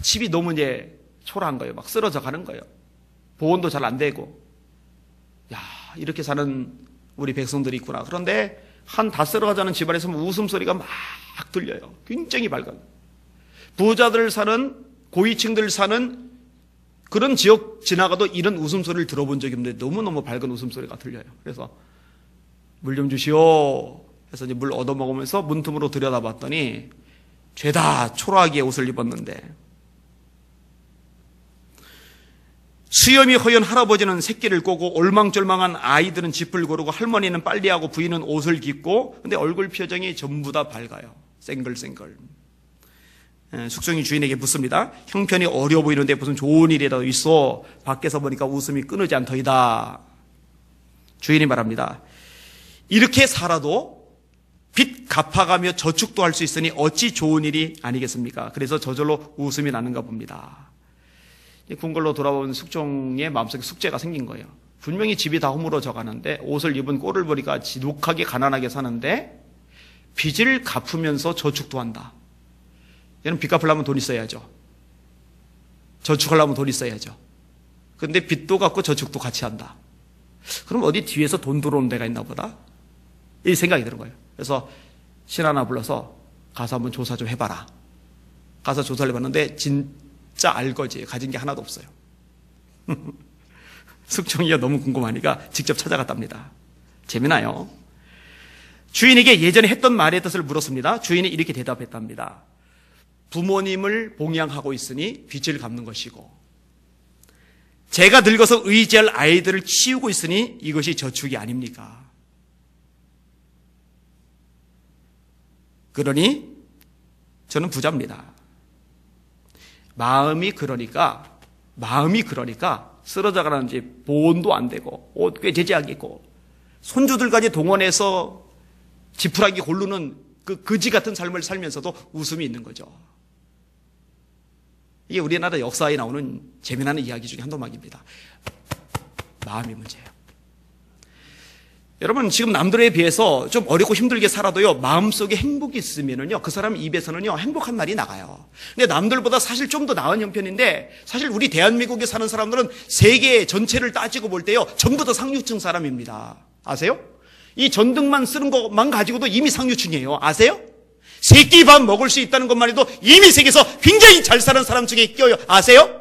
집이 너무 이제 초라한 거예요. 막 쓰러져 가는 거예요. 보온도 잘 안 되고. 야, 이렇게 사는 우리 백성들이 있구나. 그런데 한 다 쓸어가자는 집안에서 웃음소리가 막 들려요. 굉장히 밝아요. 부자들 사는, 고위층들 사는 그런 지역 지나가도 이런 웃음소리를 들어본 적이 없는데 너무너무 밝은 웃음소리가 들려요. 그래서 물 좀 주시오. 그래서 이제 물 얻어먹으면서 문틈으로 들여다봤더니 죄다 초라하게 옷을 입었는데, 수염이 허연 할아버지는 새끼를 꼬고 올망졸망한 아이들은 짚을 고르고 할머니는 빨래하고 부인은 옷을 깃고, 근데 얼굴 표정이 전부 다 밝아요. 생글생글. 숙종이 주인에게 묻습니다. 형편이 어려워 보이는데 무슨 좋은 일이라도 있어? 밖에서 보니까 웃음이 끊이지 않더이다. 주인이 말합니다. 이렇게 살아도 빚 갚아가며 저축도 할 수 있으니 어찌 좋은 일이 아니겠습니까? 그래서 저절로 웃음이 나는가 봅니다. 궁궐로 돌아온 숙종의 마음속에 숙제가 생긴 거예요. 분명히 집이 다 허물어져 가는데 옷을 입은 꼴을 보니까 지독하게 가난하게 사는데 빚을 갚으면서 저축도 한다. 얘는 빚 갚으려면 돈 있어야죠. 저축하려면 돈 있어야죠. 그런데 빚도 갚고 저축도 같이 한다. 그럼 어디 뒤에서 돈 들어오는 데가 있나 보다. 이 생각이 드는 거예요. 그래서 신 하나 불러서 가서 한번 조사 좀 해봐라. 가서 조사를 해봤는데 진짜 알거지. 가진 게 하나도 없어요. 숙종이가 너무 궁금하니까 직접 찾아갔답니다. 재미나요? 주인에게 예전에 했던 말의 뜻을 물었습니다. 주인이 이렇게 대답했답니다. 부모님을 봉양하고 있으니 빚을 갚는 것이고, 제가 늙어서 의지할 아이들을 키우고 있으니 이것이 저축이 아닙니까? 그러니 저는 부자입니다. 마음이 그러니까 쓰러져가는 집 보온도 안 되고 옷 꾀제지하겠고 손주들까지 동원해서 지푸라기 고르는 그 거지 같은 삶을 살면서도 웃음이 있는 거죠. 이게 우리나라 역사에 나오는 재미나는 이야기 중에 한 도막입니다. 마음이 문제예요. 여러분, 지금 남들에 비해서 좀 어렵고 힘들게 살아도요, 마음속에 행복이 있으면은요, 그 사람 입에서는요, 행복한 말이 나가요. 근데 남들보다 사실 좀 더 나은 형편인데, 사실 우리 대한민국에 사는 사람들은 세계 전체를 따지고 볼 때요, 전부 다 상류층 사람입니다. 아세요? 이 전등만 쓰는 것만 가지고도 이미 상류층이에요. 아세요? 세 끼 밥 먹을 수 있다는 것만 해도 이미 세계에서 굉장히 잘 사는 사람 중에 껴요. 아세요?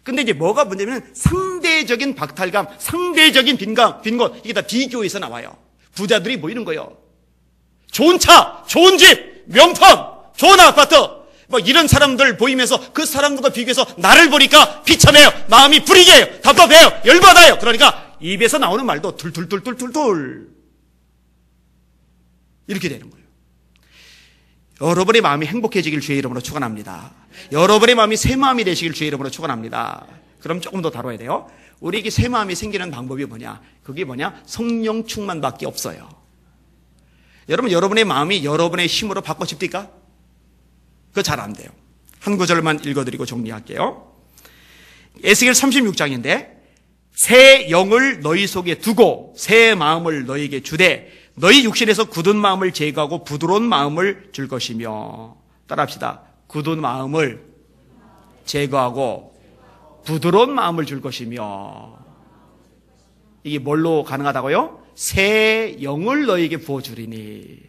근데 이제 뭐가 문제냐면 상대적인 박탈감, 상대적인 빈곤, 이게 다 비교에서 나와요. 부자들이 모이는 거예요. 좋은 차, 좋은 집, 명품, 좋은 아파트, 뭐 이런 사람들 보이면서 그 사람들과 비교해서 나를 보니까 비참해요. 마음이 불이해요. 답답해요. 열받아요. 그러니까 입에서 나오는 말도 툴툴툴툴툴툴 이렇게 되는 거예요. 여러분의 마음이 행복해지길 주의 이름으로 축원합니다. 여러분의 마음이 새 마음이 되시길 주의 이름으로 축원합니다. 그럼 조금 더 다뤄야 돼요. 우리에게 새 마음이 생기는 방법이 뭐냐? 그게 뭐냐? 성령 충만밖에 없어요. 여러분, 여러분의 마음이 여러분의 힘으로 바꿔집니까? 그거 잘 안 돼요. 한 구절만 읽어드리고 정리할게요. 에스겔 36장인데 새 영을 너희 속에 두고 새 마음을 너희에게 주되 너희 육신에서 굳은 마음을 제거하고 부드러운 마음을 줄 것이며, 따라합시다. 굳은 마음을 제거하고 부드러운 마음을 줄 것이며, 이게 뭘로 가능하다고요? 새 영을 너희에게 부어주리니.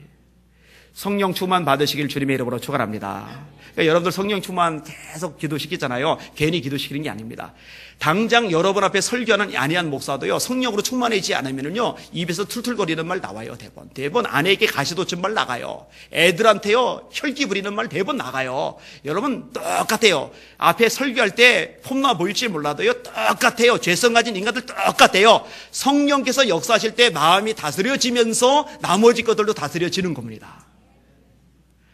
성령 충만 받으시길 주님의 이름으로 축원합니다. 그러니까 여러분들 성령 충만 계속 기도시키잖아요. 괜히 기도시키는 게 아닙니다. 당장 여러분 앞에 설교하는 안희한 목사도요, 성령으로 충만하지 않으면요, 입에서 툴툴거리는 말 나와요. 대번 아내에게 가시돋친 말 나가요. 애들한테요, 혈기 부리는 말 대번 나가요. 여러분 똑같아요. 앞에 설교할 때 폼나 보일지 몰라도요, 똑같아요. 죄성 가진 인간들 똑같아요. 성령께서 역사하실 때 마음이 다스려지면서 나머지 것들도 다스려지는 겁니다.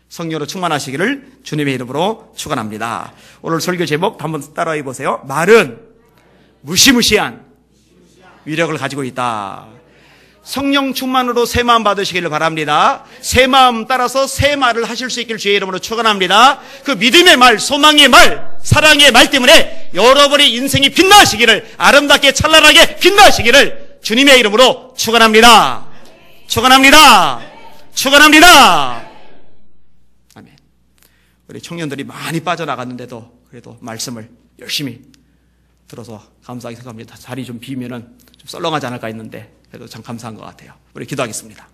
성령으로 충만하시기를 주님의 이름으로 축원합니다. 오늘 설교 제목 한번 따라해 보세요. 말은 무시무시한 위력을 가지고 있다. 성령 충만으로 새 마음 받으시기를 바랍니다. 새 마음 따라서 새 말을 하실 수 있기를 주의 이름으로 축원합니다. 그 믿음의 말, 소망의 말, 사랑의 말 때문에 여러분의 인생이 빛나시기를, 아름답게 찬란하게 빛나시기를 주님의 이름으로 축원합니다. 축원합니다. 축원합니다. 아멘. 우리 청년들이 많이 빠져나갔는데도 그래도 말씀을 열심히 들어서 감사하게 생각합니다. 자리 좀 비면은 좀 썰렁하지 않을까 했는데 그래도 참 감사한 것 같아요. 우리 기도하겠습니다.